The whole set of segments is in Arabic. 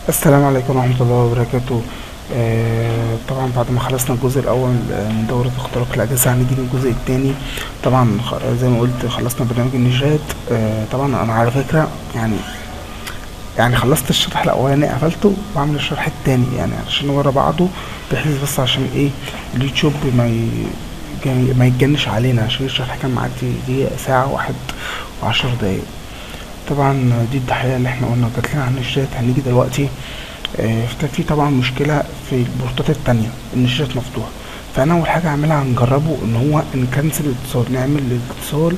السلام عليكم ورحمة الله وبركاته. طبعا بعد ما خلصنا الجزء الأول من دورة اختراق الأجهزة هنيجي للجزء التاني. طبعا زي ما قلت خلصنا برنامج النشات. طبعا أنا على فكرة يعني خلصت الشرح الأولاني قفلته وعامل الشرح التاني يعني عشان ورا بعضه، بحيث بس عشان ايه اليوتيوب ما يتجنش علينا، عشان الشرح كان معدي دقيقة ساعة 1 و10 دقايق. طبعا دي الضحية اللي احنا قلنا جات لنا عن النشات. هنيجي دلوقتي كان في طبعا مشكلة في البورتات التانية ان الشاشة مفتوحة. فانا اول حاجة هعملها هنجربه ان هو نكنسل الاتصال، نعمل الاتصال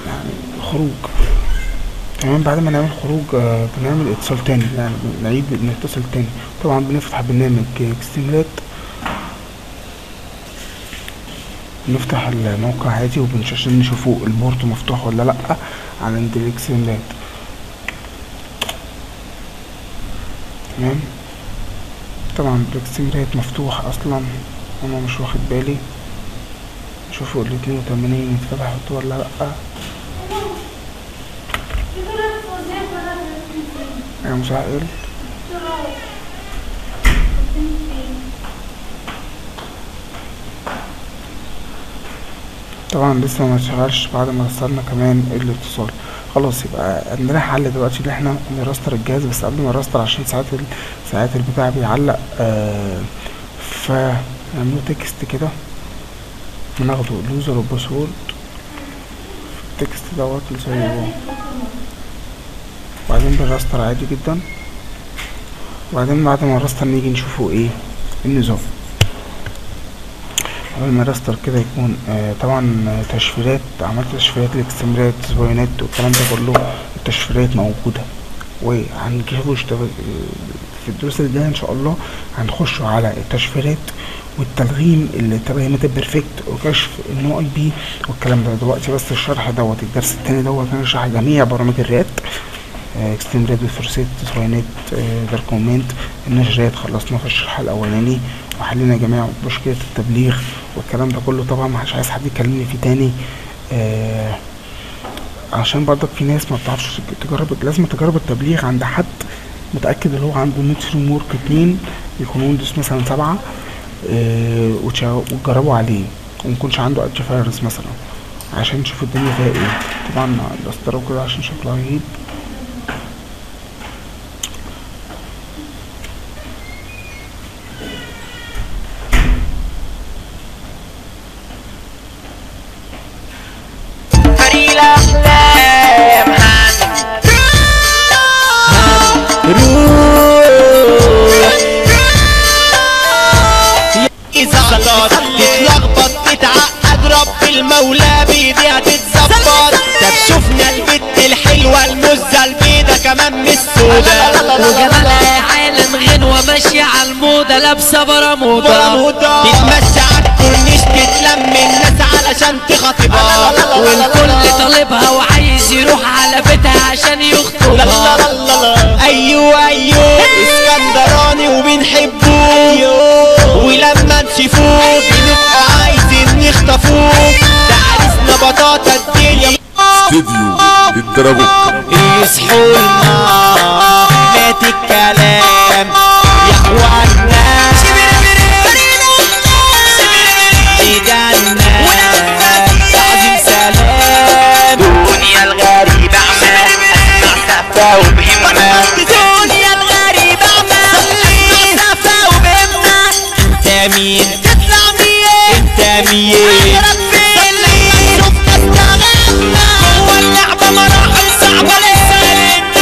يعني خروج. تمام، بعد ما نعمل خروج بنعمل اتصال تاني، يعني نعيد نتصل تاني. طبعا بنفتح برنامج اكستمرات، نفتح الموقع عادي وبنشوف نشوفه البورت مفتوح ولا لا عند الاكستمرات. تمام، طبعا الاكستمرات مفتوح اصلا انا مش واخد بالي. شوفوا ال82 اتفتحت ولا لا. يا مسائل طبعا لسه ما اشتغلش بعد ما وصلنا كمان الاتصال. خلاص، يبقى عندنا حل دلوقتي ان احنا نراستر الجهاز. بس قبل ما نراستر عشان ساعات البتاع بيعلق، فنعمله تكست كده، وناخده اليوزر والباسورد في التكست دوت نسيبه، وبعدين بنراستر عادي جدا. وبعدين بعد ما نراستر نيجي نشوفه ايه النظام. اول ما راستر كده يكون طبعا تشفيرات، عملت تشفيرات الاكستمرات سبوينات والكلام ده كله، التشفيرات موجودة. وهنجيبه في الدروس اللي جايه ان شاء الله هنخشوا على التشفيرات والتلغيم اللي تبينات البرفكت وكشف النو اي بي والكلام ده. دلوقتي بس الشرح دوت الدرس التاني دوت هنشرح جميع برامج الرات، اكستمرات وفورسيت سبوينات داركومنت. النشرات خلصنا في الشرح الاولاني وحلينا جميع مشكلة التبليغ والكلام ده كله. طبعا مش عايز حد يكلمني فيه تاني، عشان برضك في ناس ما بتعرفش تجرب. لازم تجرب التبليغ عند حد متأكد اللي هو عنده نت فريم ورك 2 يكون ويندوز مثلا 7، وتجربوا عليه وميكونش عنده انتي فايروس مثلا عشان تشوفوا الدنيا فيها ايه. طبعا الاسترو كده عشان شكلها رهيب. تتلخبط تتعقد رب المولى بيديها تتظبط. طب شفنا البت الحلوه المزه البيضه كمان مش سودا، وجمالها عالم غنوه ماشيه على الموضه، لابسه برموده تتمشى على الكورنيش تتلم الناس علشان تخاطبها، والكل طالبها وعايز يروح على بيتها عشان يخطبها. ايوه اسكندراني وبنحبوه، ولما نشوفوه بنبقى عايزين نخطفوه. ده عريسنا بطاطا الدنيا استديو الدرابوك. يصحوا لنا مات الكلام يا اخوانا، ايدنا تعظيم سلام. دنيا الغريبة عمال اسمع سقفة وبهمة، دنيا الغريبة عمال اسمع سقفة وبهمة. انت مين؟ تطلع مين؟ انت مين؟ شفنا استغلنا جوا اللعبة مراحل صعبة، لسه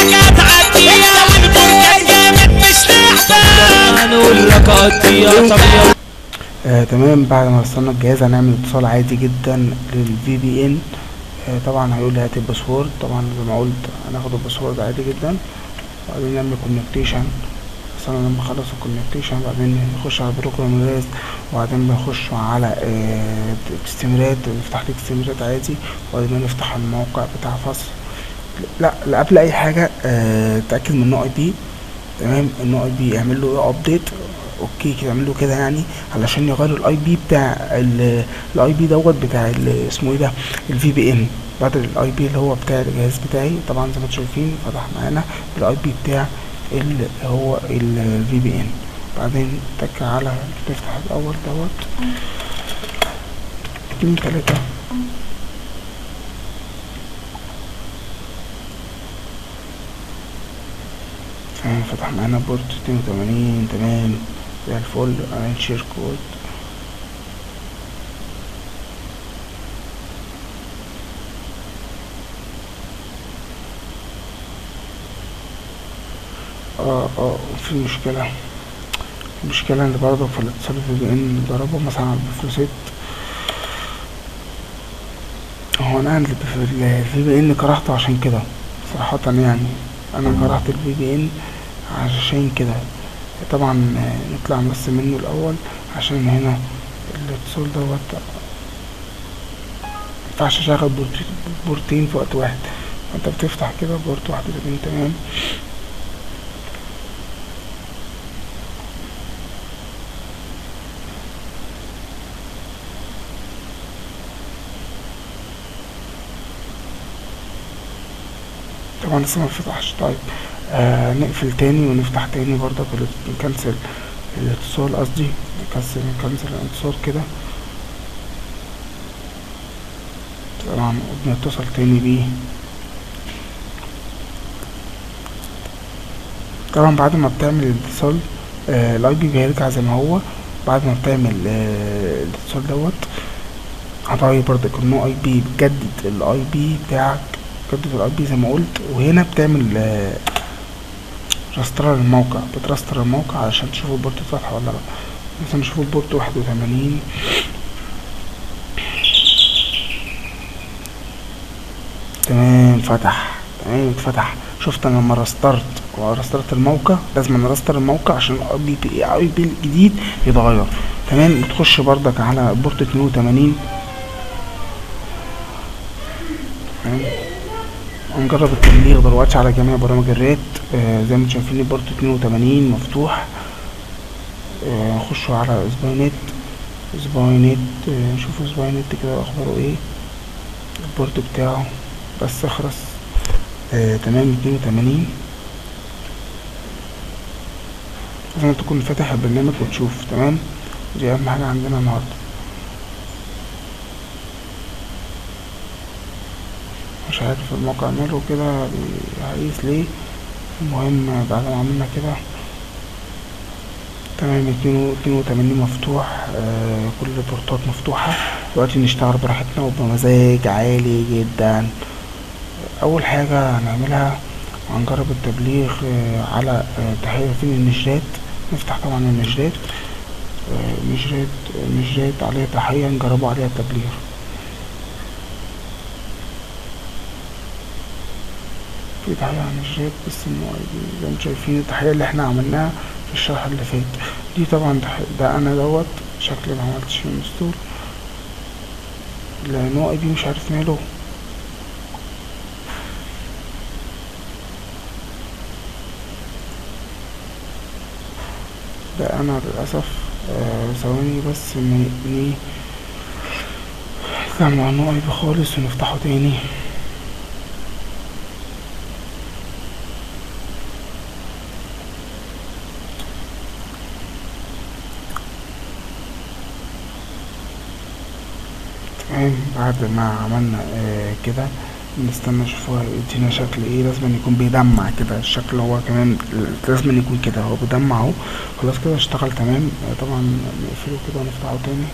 انك هتعدي والبركة جامد مش لعبة. هنقول لك قضية طبيعية. تمام، بعد ما وصلنا الجهاز هنعمل اتصال عادي جدا للفي بي ان. طبعا هيقول لي هات الباسورد. طبعا زي ما قلت هناخد الباسورد عادي جدا، وبعدين نعمل كونكتيشن. بس انا لما اخلص الكونكتيشن بعدين نخش على بروجرام راز، وبعدين بنخش على اكستمرات، نفتح الاكستمرات عادي، وبعدين نفتح الموقع بتاع فصل. لا قبل اي حاجه تاكد من النوع اي بي. تمام، النوع اي بي اعمل له ابديت، اوكي كده اعمل له كده يعني علشان يغير الاي بي بتاع الاي بي دوت بتاع اسمه ايه ده الفي بي ان، بدل الاي بي اللي هو بتاع الجهاز بتاعي. طبعا زي ما انتم شايفين فتح معانا بالاي بي بتاع اللي هو الفي بي ان. بعدين تك على تفتح الاول دوت 2 3 فتح معانا بورت 82. تمام زي الفل. شير كود في مشكلة اللي برضه في الاتصال في بي ان جربه مثلا على البفلوسيت. هو انا عندي الفي بي ان كرهته عشان كده صراحة، يعني انا كرهت الفي بي ان عشان كده. طبعا نطلع بس منه الاول عشان هنا الاتصال دوت مينفعش اشغل بورتين في وقت واحد، فانت بتفتح كده بورت 81. تمام طبعا لسه ما فتحش. طيب نقفل تاني ونفتح تاني برضه، نكنسل الاتصال، قصدي نكنسل الاتصال كده. طبعا بنتصل تاني بيه. طبعا بعد ما بتعمل الاتصال الاي بي بيرجع زي ما هو. بعد ما بتعمل الاتصال دوت هتغير برضك النو اي بي، بتجدد الاي بي بتاعك، بتجدد الاي بي زي ما قلت. وهنا بتعمل راستر للموقع، بتراستر الموقع علشان تشوف البورت اتفتح ولا لا. مثلا نشوف البورت 81. تمام فتح. تمام اتفتح. شفت انا لما رسترت الموقع، لازم نرستر الموقع عشان الاي بي الجديد يتغير. تمام بتخش برضك على بورت 82. تمام هنجرب التبليغ دلوقتي على جميع برامج الريت. زي ما انتم شايفين البورت 82 مفتوح. نخشوا على سباينت نشوفوا سباينت كده اخباره ايه. البورت بتاعه بس اخرس. تمام 82. لازم تكون فاتح البرنامج وتشوف. تمام دي اهم حاجة عندنا النهاردة. مش عارف الموقع ماله كده عايز ليه. المهم بعد ما عملنا كده تمام 82 مفتوح. كل البورتات مفتوحة دلوقتي. نشتغل براحتنا وبمزاج عالي جدا. اول حاجة هنعملها هنجرب التبليغ على تحية فين النشرات. نفتح طبعا النشرات. نشرات عليها تحية نجربوا عليها التبليغ. في تحية على النشرات بس زي ما شايفين التحية اللي احنا عملناها في الشرح اللي فات دي. طبعا ده انا دوت شكلي ما عملتش انستول لانه اي بي مش عارف ماله. ده انا للاسف. ثواني بس نطلع مع اي بي خالص ونفتحه تاني. تمام بعد ما عملنا كده نستنى نشوفه يدينا شكل ايه. لازم يكون بيدمع كده الشكل. هو كمان لازم يكون كده، هو بيدمع اهو. خلاص كده اشتغل تمام. طبعا نقفله كده ونفتحه تاني.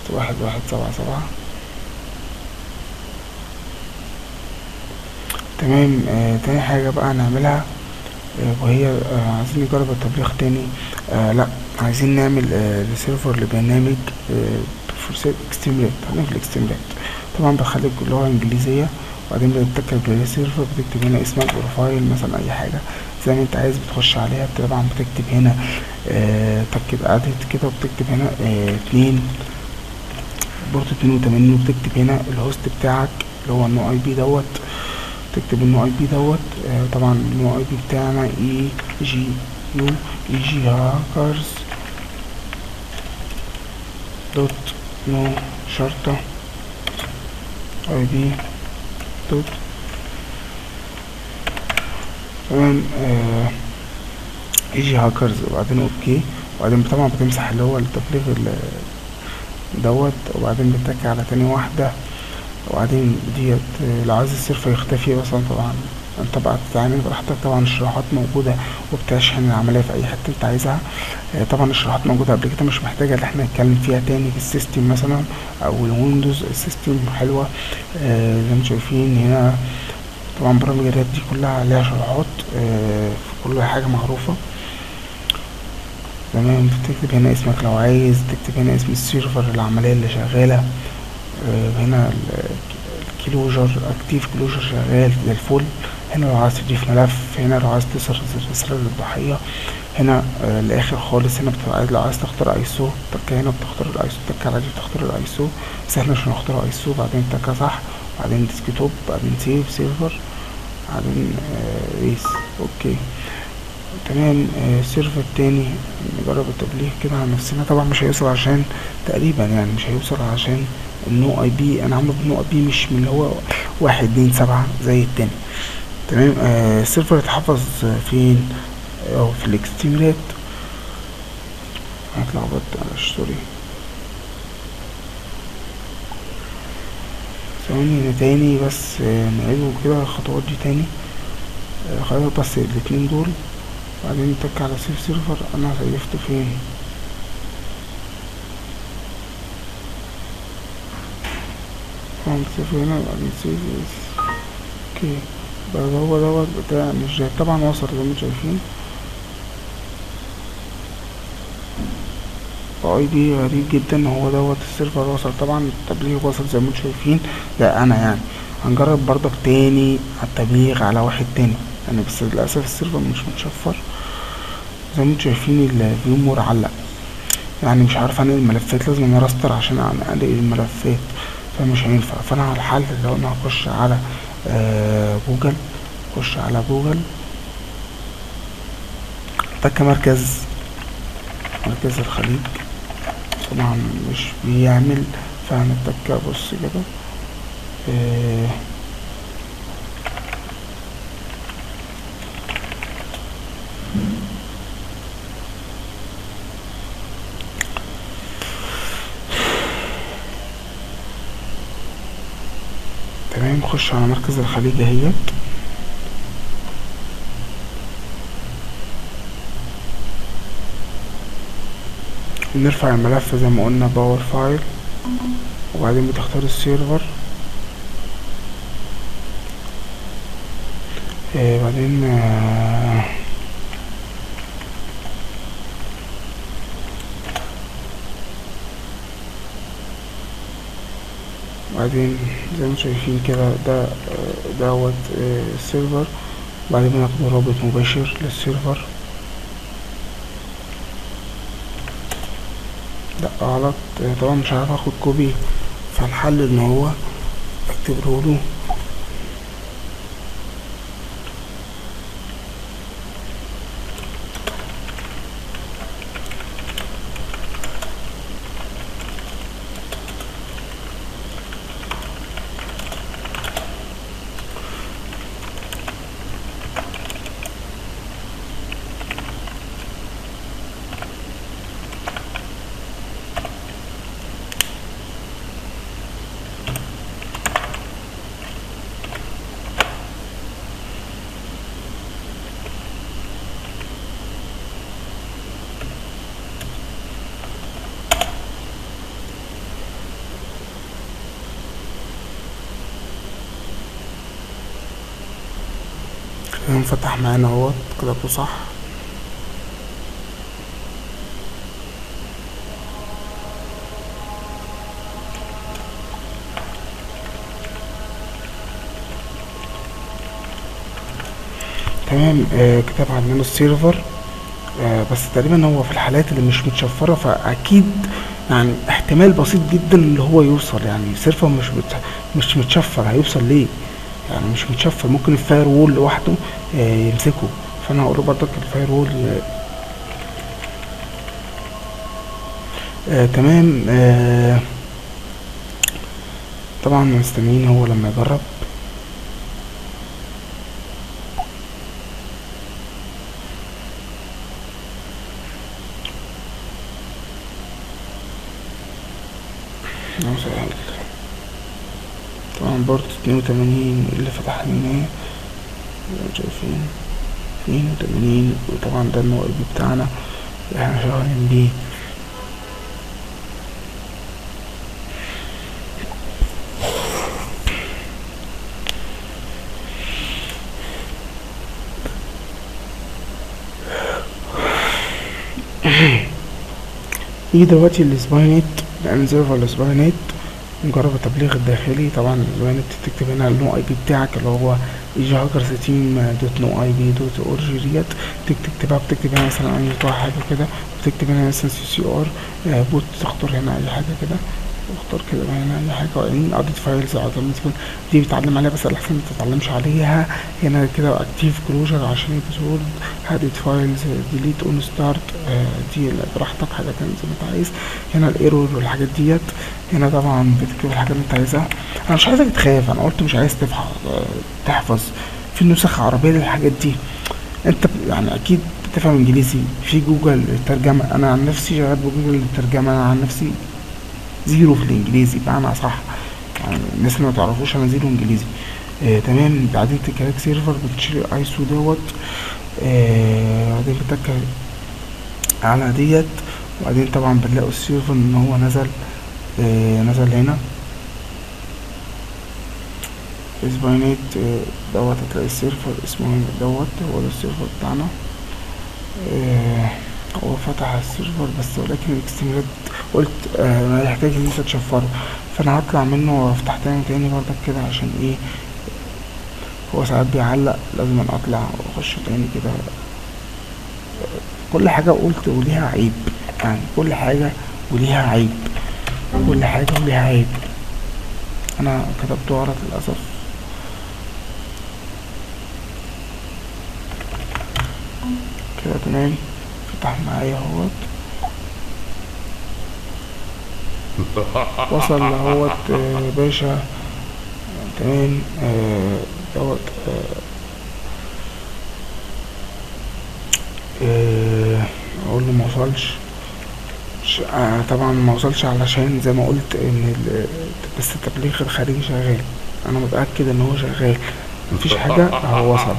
1177. تمام تاني حاجة بقى هنعملها وهي عايزين نجرب التبليغ تاني. لا عايزين نعمل ريسيرفر لبرنامج فرصة اكستيميليت. هنعمل اكستيميليت طبعا بخلي اللغة انجليزية. وبعدين بتكتب الريسيرفر، بتكتب هنا اسم البروفايل مثلا اي حاجة زي ما انت عايز بتخش عليها. طبعا بتكتب هنا تكتب اديت كده، وبتكتب هنا 2 بورت 82، وبتكتب هنا الهوست بتاعك اللي هو النو اي بي دوت. تكتب النو اي بي دوت. طبعا النو اي بي بتاعنا اي جي هاكرز دوت نو شرطة اي بي دوت تمام. يجي هاكرز وبعدين اوكي، وبعدين طبعا بتمسح اللي هو التبليغ دوت، وبعدين بتتك على تاني واحدة، وبعدين ديت لو عايز السيرفر يختفي مثلا طبعا انت بقى تتعامل براحتك. طبعا الشروحات موجودة وبتشحن العملية في اي حتة انت عايزها. طبعا الشروحات موجودة قبل كده، مش محتاجة ان احنا نتكلم فيها تاني. في السيستم مثلا او الويندوز السيستم حلوة. زي ما شايفين هنا طبعا برامج الريد دي كلها عليها شروحات، في كل حاجة معروفة. تمام. تكتب هنا اسمك لو عايز، تكتب هنا اسم السيرفر العملية اللي شغالة. هنا الكلوجر اكتيف كلوجر شغال زي الفل. هنا لو عايز تضيف ملف، هنا لو عايز تصل رسالة للضحية. هنا الاخر خالص هنا بتبقى لو عايز تختار ايسو تك، هنا بتختار الايسو تك على دي، بتختار الايسو. بس احنا مش هنختار ايسو، بعدين تك صح، بعدين ديسكتوب، بعدين سيف سيرفر، بعدين ريس اوكي. تمام. السيرفر التاني نجرب التبليغ كده على نفسنا. طبعا مش هيوصل عشان تقريبا يعني مش هيوصل عشان النو اي بي انا عامله بنو اي بي مش من اللي هو 127 زي التاني. تمام. السيرفر يتحفظ فين؟ في الاكستيميلات. هتلخبط سوري، ثواني هنا تاني بس نعيده كده الخطوات دي تاني. خلاص بس الاتنين دول، بعدين نتك على سيف سيرفر. انا سيفته فين؟ سيف هنا، بعدين سيف اوكي. بقى هو دوت بتاع مش طبعا وصل زي ما انتم شايفين. اي دي غريب جدا، هو دوت السيرفر وصل. طبعا التبليغ وصل زي ما انتم شايفين، ده انا يعني. هنجرب برضك تاني التبليغ على واحد تاني يعني، بس للاسف السيرفر مش متشفر زي ما انتم شايفين. الفيو مور علق يعني، مش عارف انقل الملفات، لازم انا راستر عشان انقل الملفات، فمش هينفع. فانا على الحل لو انا هخش على جوجل، خش على جوجل تك مركز الخليج. طبعا مش بيعمل، فهنتك بص كده تمام. خش على مركز الخليج اهيت. نرفع الملف زي ما قلنا باور فايل، وبعدين بتختار السيرفر، بعدين زي ما شايفين كده ده دوت السيرفر. بعدين بناخد رابط مباشر للسيرفر. لا غلط، طبعا مش عارف اخد كوبي، فالحل ان هو اكتبه له فتح معانا اهوت كتبته صح. تمام. كتب عندنا السيرفر، بس تقريبا هو في الحالات اللي مش متشفرة فاكيد يعني احتمال بسيط جدا اللي هو يوصل. يعني السيرفر مش متشفر، هيوصل ليه يعني؟ مش متشفر، ممكن الفاير وول لوحده يمسكه. فانا هقوله برضك الفاير وول تمام. طبعا مستنيين هو لما يجرب. مسهل. طبعا بورت 82 اللي فتحناه شايفين 82، وطبعا ده الموقف بتاعنا اللي احنا شغالين بيه. يجي دلوقتي السباينت، لان سيرفر السباينت نجرب التبليغ الداخلي. طبعا السباينت تكتب هنا النو اي بي بتاعك اللي هو يجي هاكر ستيم دوت نو اي بي دوت اورج ديت، تكتبها، بتكتب هنا مثلا اي حاجه كده، بتكتب هنا مثلا سي ار بوت، تختار هنا اي حاجه كده، اختار كده هنا اي حاجه، وبعدين اديت فايلز دي بتتعلم عليها، بس الاحسن ما تتعلمش عليها هنا كده. اكتيف كلوجر عشان الباسورد، هاديت فايلز، ديليت اون ستارت، دي براحتك حاجه تانية زي ما انت عايز. هنا الايرور والحاجات ديت، هنا طبعا بتكتب الحاجات اللي انت عايزها. انا مش عايزك تخاف، انا قلت مش عايز تحفظ في نسخ عربيه للحاجات دي. انت يعني اكيد بتفهم انجليزي، في جوجل الترجمه. انا عن نفسي شغال بجوجل الترجمه، انا عن نفسي زيرو في الانجليزي بمعنى صح، يعني الناس اللي ما تعرفوش انا زيرو انجليزي. تمام. بعدين تكريت سيرفر، بتشيل ايسو دوت، بعدين بتك على ديت، وبعدين طبعا بنلاقوا السيرفر ان هو نزل هنا اسباينيت دوت. هتلاقي السيرفر اسمه دوت، هو ده السيرفر بتاعنا. هو فتح السيرفر بس، ولكن الاكستنجات قلت هيحتاج ان انت تشفره، فانا هطلع منه وافتح تاني برضك كده، عشان ايه هو ساعات بيعلق، لازم اطلع واخش تاني كده. كل حاجة قلت وليها عيب، يعني كل حاجة وليها عيب، كل حاجة وليها عيب. انا كتبته غلط للأسف. كده تمام، فتح معايا اهوت، وصل اهوت باشا. تمام. دوت اقول له ما وصلش. طبعا ما وصلش علشان زي ما قلت ان بس التبليغ الخارجي شغال، انا متأكد ان هو شغال، مفيش حاجة. هو وصل،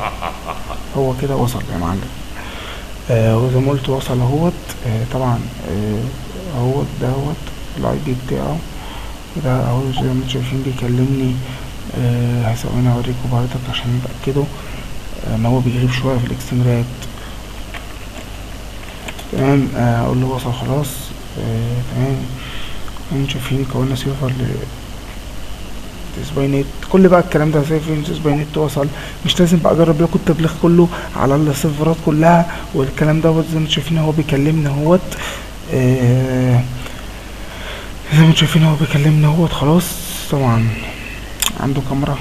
هو كده وصل يا معلم. وزي ما قلت وصل اهوت. طبعا اهوت دوت الاي بي بتاعه ده اهو، زي ما انتم شايفين بيكلمني. هسوينا اوريكم بردك عشان يتأكدوا ان هو بيغيب شوية في الاكستنجات. تمام. اقول له وصل خلاص. تمام. انتم شايفين كونا سيرفر سباينت، كل بقى الكلام ده زي فين سباينت وصل. مش لازم بقى اجرب لكم التبليغ كله على السيرفرات كلها والكلام دوت. زي ما انتم شايفين هو بيكلمنا اهوت. زي ما انتم شايفين هو بيكلمنا اهوت خلاص. طبعا عنده كاميرا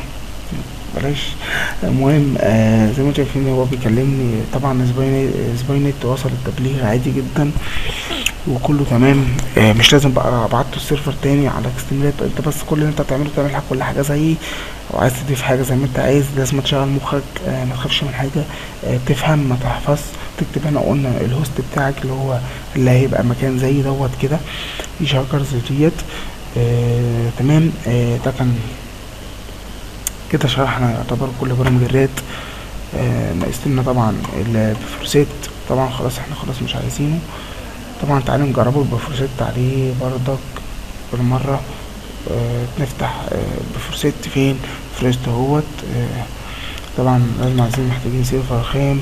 بلاش. المهم زي ما انتم شايفين هو بيكلمني. طبعا سباينت وصل التبليغ عادي جدا وكله تمام. مش لازم بقى ابعته السيرفر تاني على اكستنجات. انت بس كل اللي انت بتعمله تعمل كل حاجه زيي، وعايز تضيف حاجه زي ما انت عايز. لازم تشغل مخك، ما تخافش من حاجه، تفهم ما تحفظ. تكتب هنا قلنا الهوست بتاعك اللي هيبقى مكان زي دوت كده ايش هاكرز ديت. تمام. ده كان كده شرحنا يعتبر كل برامج الراد. ناقصنا طبعا البفورسيت، طبعا خلاص احنا خلاص مش عايزينه. طبعا تعالوا نجربوا البفورسيت عليه بردك بالمرة. نفتح البفورسيت فين؟ فريست اهوت. طبعا لازم محتاجين سيرفر خام.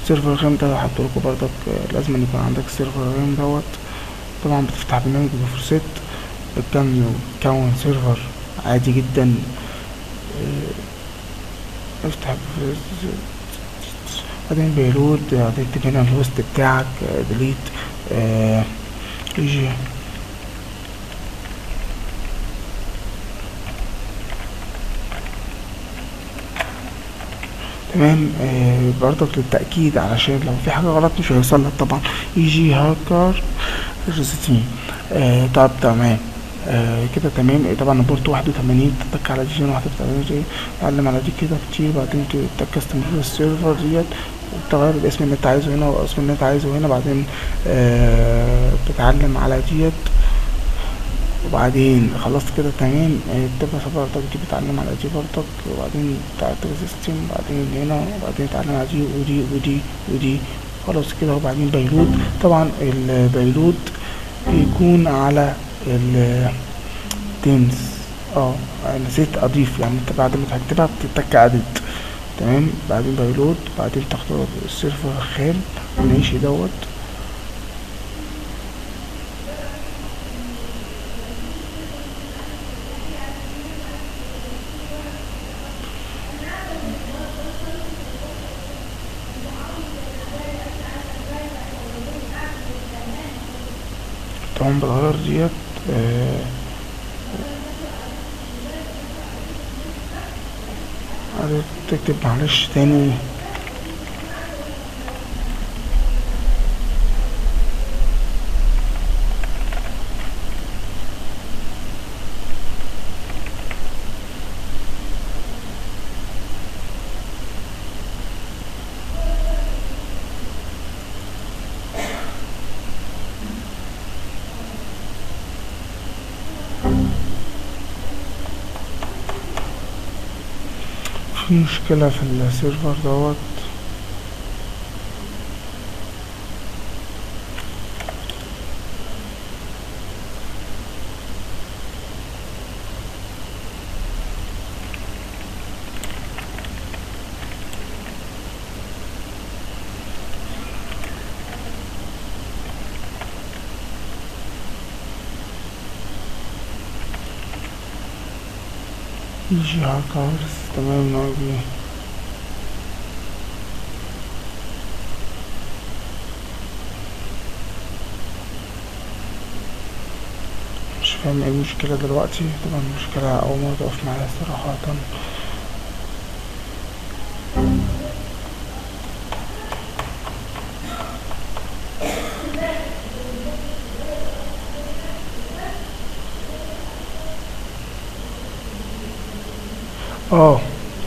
سيرفر خام ده هحطلكوا بردك، لازم يكون عندك سيرفر خام دوت. طبعا بتفتح برنامج البفورسيت، بتكون سيرفر عادي جدا. افتح بعدين بيلود، بعدين تكتب هنا الهوست بتاعك، ديليت يجي. تمام. برضك للتأكيد علشان لو في حاجة غلط مش هيوصلك طبعا. يجي هاكر ريستين. طب تمام. كده تمام. طبعا البورت 81 تتك على دي 81 تعلم على دي كده كتير. بعدين تكستم السيرفر ديت وتغير الاسم اللي انت عايزه هنا والاسم اللي انت عايزه هنا. بعدين بتعلم على ديت وبعدين خلصت كده تمام. بتبقى برضك دي بتعلم على دي برضك، وبعدين بتاعت سيستم، وبعدين هنا، وبعدين تتعلم على دي ودي ودي ودي. خلاص كده. وبعدين بيلود. طبعا البيلود بيكون على التيمز. نسيت اضيف، يعني انت بعد ما تكتبها بتتك ادت. تمام. بعدين بيلود، بعدين تختار السيرفر الخام ماشي دوت. طبعا بتغير ديت. تكتب معلش تاني. في مشكلة في السيرفر دوت. يجي هاكرز. تمام. نوعي مش فاهم ايه المشكلة دلوقتي. طبعا المشكلة أول مرة تقف معايا صراحة.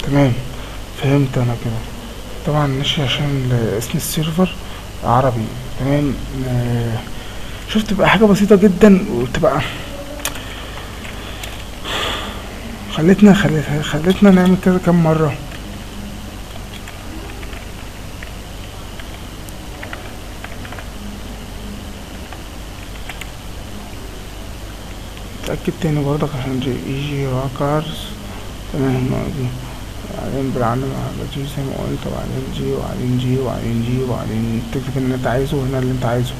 تمام. فهمت انا كده. طبعا ماشي عشان اسم السيرفر عربي. تمام. شفت تبقى حاجة بسيطة جدا وتبقى خلتنا نعمل كذا كام مرة. اتأكد تاني برضك عشان يجي هاكرز. تمام. بعدين بنعلم على جي زي ما قلت، وبعدين جي، وبعدين جي، وبعدين جي، وبعدين تكتب اللي انت عايزه وهنا اللي انت عايزه.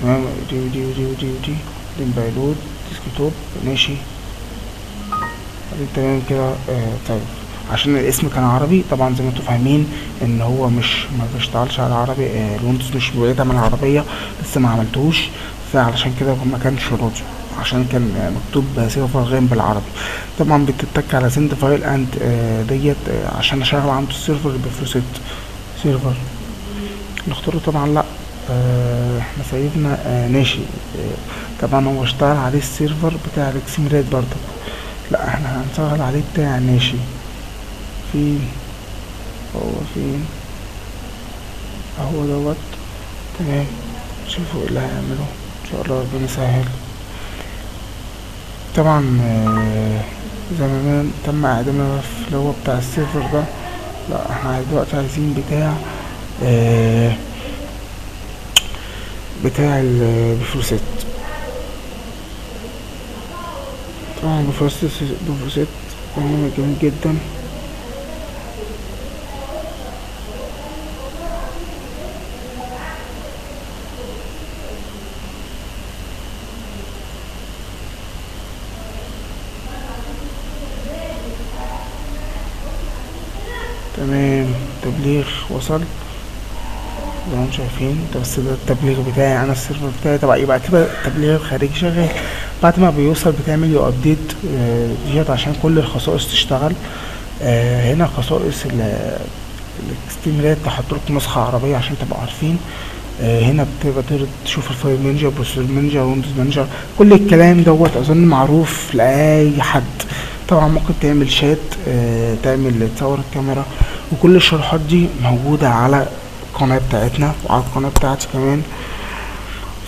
تمام. دي ودي ودي ودي ودي. بعدين بايلود ديسكتوب ماشي. بعدين تمام كده. طيب عشان الاسم كان عربي طبعا زي ما انتوا فاهمين ان هو ما بيشتغلش على العربي. الويندوز مش بيدعم العربية لسه ما عملتوش، فعلشان كده ما كانش راضي عشان كان مكتوب سيرفر غير بالعربي. طبعا بتتك على سند فايل اند ديت عشان اشغل عنده السيرفر بفلوسيت سيرفر. نختاره طبعا لا. احنا سيبنا ناشي. طبعا هو اشتغل عليه السيرفر بتاع الاكسميرات برضه. لا احنا هنشغل عليه بتاع ناشي. فين هو؟ فين هو دوت. تمام. شوفوا ايه اللي هيعمله ان شاء الله ربنا يسهل. طبعا زي ما تم اعدام الملف اللي هو بتاع السيرفر ده. لا احنا دلوقتي عايزين بتاع البفروسيت. طبعا بفروسيت برنامج جميل جدا. تمام. تبليغ وصل زي ما انتم شايفين ده، بس ده التبليغ بتاعي انا السيرفر بتاعي. طبعا يبقى كده التبليغ الخارجي شغال. بعد ما بيوصل بتعمل له ابديت ديت عشان كل الخصائص تشتغل. هنا خصائص الاكستيميلات تحط لكم نسخة عربية عشان تبقوا عارفين. هنا بتقدر تشوف الفايل مانجر، بروسيسور مانجر، ويندوز مانجر، كل الكلام دوت اظن معروف لاي حد. طبعا ممكن تعمل شات، تصور الكاميرا، وكل الشروحات دي موجودة على القناة بتاعتنا وعلى القناة بتاعتي كمان.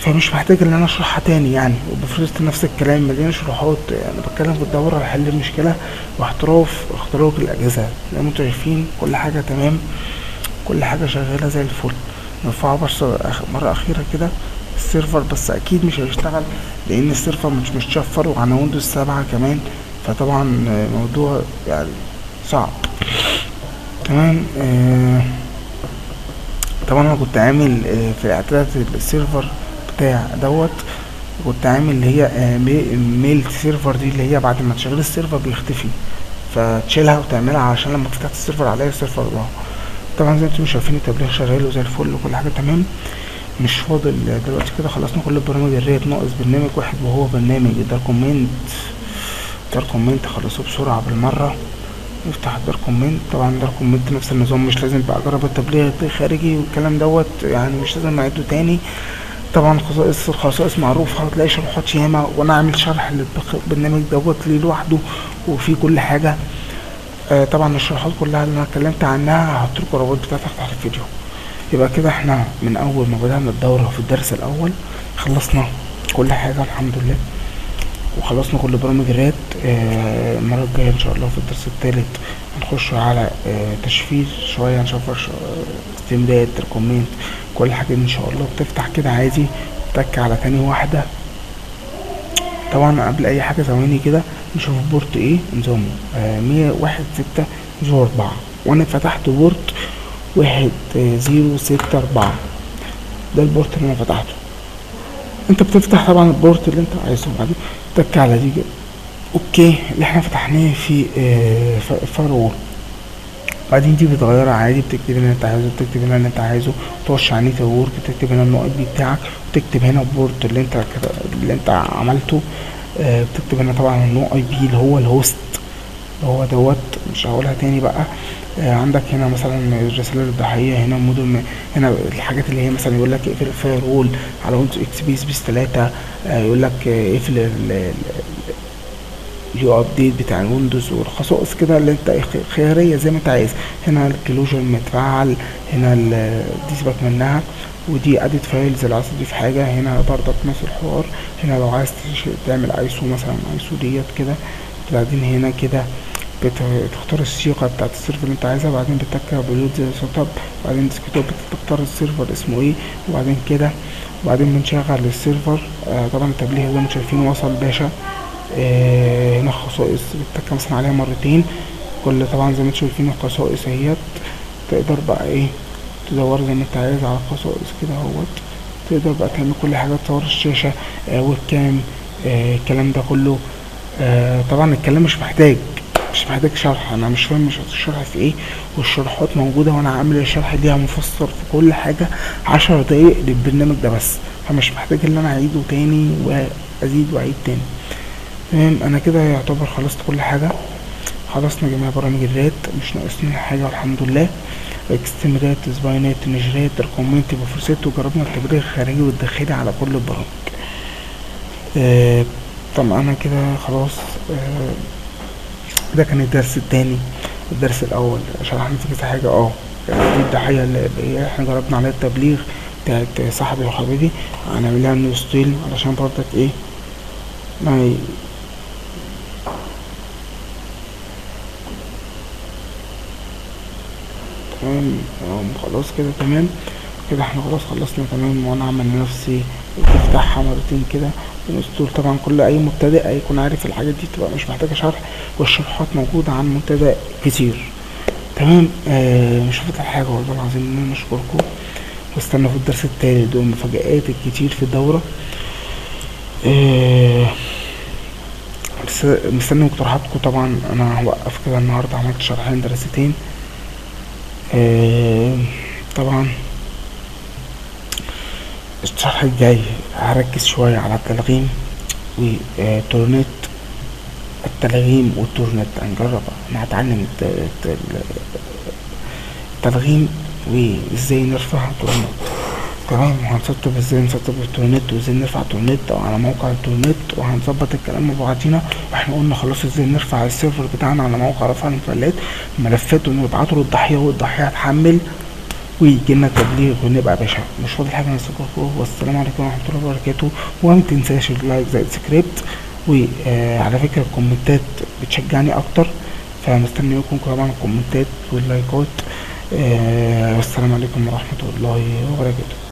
فمش محتاج ان انا اشرحها تاني يعني. وبفرست نفس الكلام مليان شروحات، انا بتكلم في الدورة لحل المشكلة واحتراف اختراق الاجهزة. زي ما انتوا شايفين كل حاجة تمام، كل حاجة شغالة زي الفل. نرفعه بس مرة اخيرة كده السيرفر، بس اكيد مش هيشتغل لان السيرفر مش متشفر وعلى ويندوز 7 كمان، فطبعا موضوع يعني صعب. تمام. طبعا انا كنت عامل في اعدادات السيرفر بتاع دوت، كنت عامل اللي هي ميل سيرفر دي، اللي هي بعد ما تشغل السيرفر بيختفي، فتشيلها وتعملها عشان لما فتحت السيرفر عليها السيرفر ضاع. طبعا زي ما انتم شايفين التبليغ شغال وزي الفل وكل حاجه تمام. مش فاضل دلوقتي كده، خلصنا كل برامج الريت، ناقص برنامج واحد وهو برنامج دار كومنت. خلصوه بسرعه بالمره. نفتح دار كومنت. طبعا دار كومنت نفس النظام، مش لازم بقى اجرب التبليغ خارجي والكلام دوت يعني، مش لازم نعيده تاني. طبعا الخصائص معروفه، هتلاقي شروحات ياما، وانا عامل شرح للبرنامج دوت ليه لوحده وفي كل حاجه. طبعا الشروحات كلها اللي انا اتكلمت عنها هحط لكم الرابط بتاعتها تحت الفيديو. يبقى كده احنا من اول ما بدأنا الدورة في الدرس الاول خلصنا كل حاجة الحمد لله، وخلصنا كل برامج الرات. المرة الجاية ان شاء الله في الدرس الثالث هنخش على تشفير شوية، هنشفر استمداد كومنت كل الحاجات ان شاء الله. بتفتح كده عادي، تك على تاني واحدة. طبعا قبل اي حاجة ثواني كده نشوف بورت ايه نظامه. 101.6.4 وانا فتحت بورت 1064، ده البورت اللي انا فتحته. انت بتفتح طبعا البورت اللي انت عايزه، بعدين تك على دي كده اوكي اللي احنا فتحناه في فايروول. بعدين دي بتغيرها عادي، بتكتب هنا اللي انت عايزه، بتكتب هنا اللي انت عايزه، تخش على نيت وورك، تكتب هنا النوع بي بتاعك، وتكتب هنا البورت اللي انت عملته. بتكتب هنا طبعا النوع اي بي اللي هو الهوست اللي هو دوت، مش هقولها تاني بقى. عندك هنا مثلا الرسالة الضحية، هنا موديل، هنا الحاجات اللي هي مثلا يقول لك اقفل الفاير وول على ويندوز اكس بي سبيس 3، يقول لك اقفل اليو ابديت بتاع الويندوز، والخصائص كده اللي انت خيارية زي ما انت عايز. هنا الكلوجر متفعل، هنا دي سيبك منها، ودي اديت فايلز لو عايز تضيف حاجة. هنا برضك نفس الحوار، هنا لو عايز تعمل ايسو مثلا، ايسو ديت كده. بعدين هنا كده بتختار الصيغه بتاعت السيرفر اللي انت عايزها، بعدين بتتك بلود سيت اب، بعدين ديسكتوب بتختار السيرفر اسمه ايه، وبعدين كده وبعدين بنشغل السيرفر. طبعا التبليغ زي ما انتم شايفين وصل باشا. هنا خصائص بتتك مثلا عليها مرتين كل، طبعا زي ما انتم شايفين الخصائص اهيت. تقدر بقى ايه تدور زي ما انت عايز على الخصائص كده اهوت، تقدر بقى تعمل كل حاجه، تصور الشاشه، ويب كام، الكلام ده كله. طبعا الكلام مش محتاج شرح، انا مش فاهم مش الشرح في ايه، والشروحات موجوده وانا عامل الشرح ليها مفصل في كل حاجه 10 دقايق للبرنامج ده بس، فمش محتاج ان انا اعيده تاني وازيد واعيد تاني. تمام. انا كده يعتبر خلصت كل حاجه، خلصنا جميع برامج الرات، مش ناقصني حاجه والحمد لله. اكستمرات، سباينات، نجرات، ريكومنت، بفرسات، وجربنا التبرير الخارجي والداخلي على كل البرامج. طبعا انا كده خلاص. ده كان الدرس التاني. الدرس الاول شرحنا فيه كذا حاجه. دي الضحيه اللي احنا جربنا عليها التبليغ بتاعت صاحبي وحبيبي، هنعمل لها نيو ستيل علشان برضك ايه ما تمام. خلاص كده تمام كده، احنا خلاص خلصنا تمام. وانا عمل لنفسي تفتحها مرتين كده ونستول. طبعا كل اي مبتدئ يكون عارف الحاجات دي، تبقى مش محتاجه شرح، والشروحات موجوده عن مبتدئ كتير. تمام. مش فاضل حاجه والله العظيم ان انا اشكركم، واستنوا في الدرس التالت والمفاجآت الكتير في الدوره. بس مستني مقترحاتكم. طبعا انا هوقف كده النهارده، عملت شرحين دراستين. طبعا الشرح الجاي هركز شوية على التلغيم والتورنت. التلغيم والتورنت هنجرب، انا هتعلم التلغيم وازاي نرفع التورنت. تمام. وهنسطب ازاي نسطب التورنت، وازاي نرفع التورنت على موقع التورنت، وهنظبط الكلام مع بعضينا. واحنا قلنا خلاص ازاي نرفع السيرفر بتاعنا على موقع رفع المفعلات ملفات ونبعته للضحية، والضحية هتحمل ويجي لنا تبليغ ونبقى يا باشا مش فاضل حاجه نذكركم. والسلام عليكم ورحمه الله وبركاته. وما تنساش اللايك زائد سكريبت، وعلى فكره الكومنتات بتشجعني اكتر، فمستنيكم طبعا الكومنتات واللايكات. والسلام عليكم ورحمه الله وبركاته.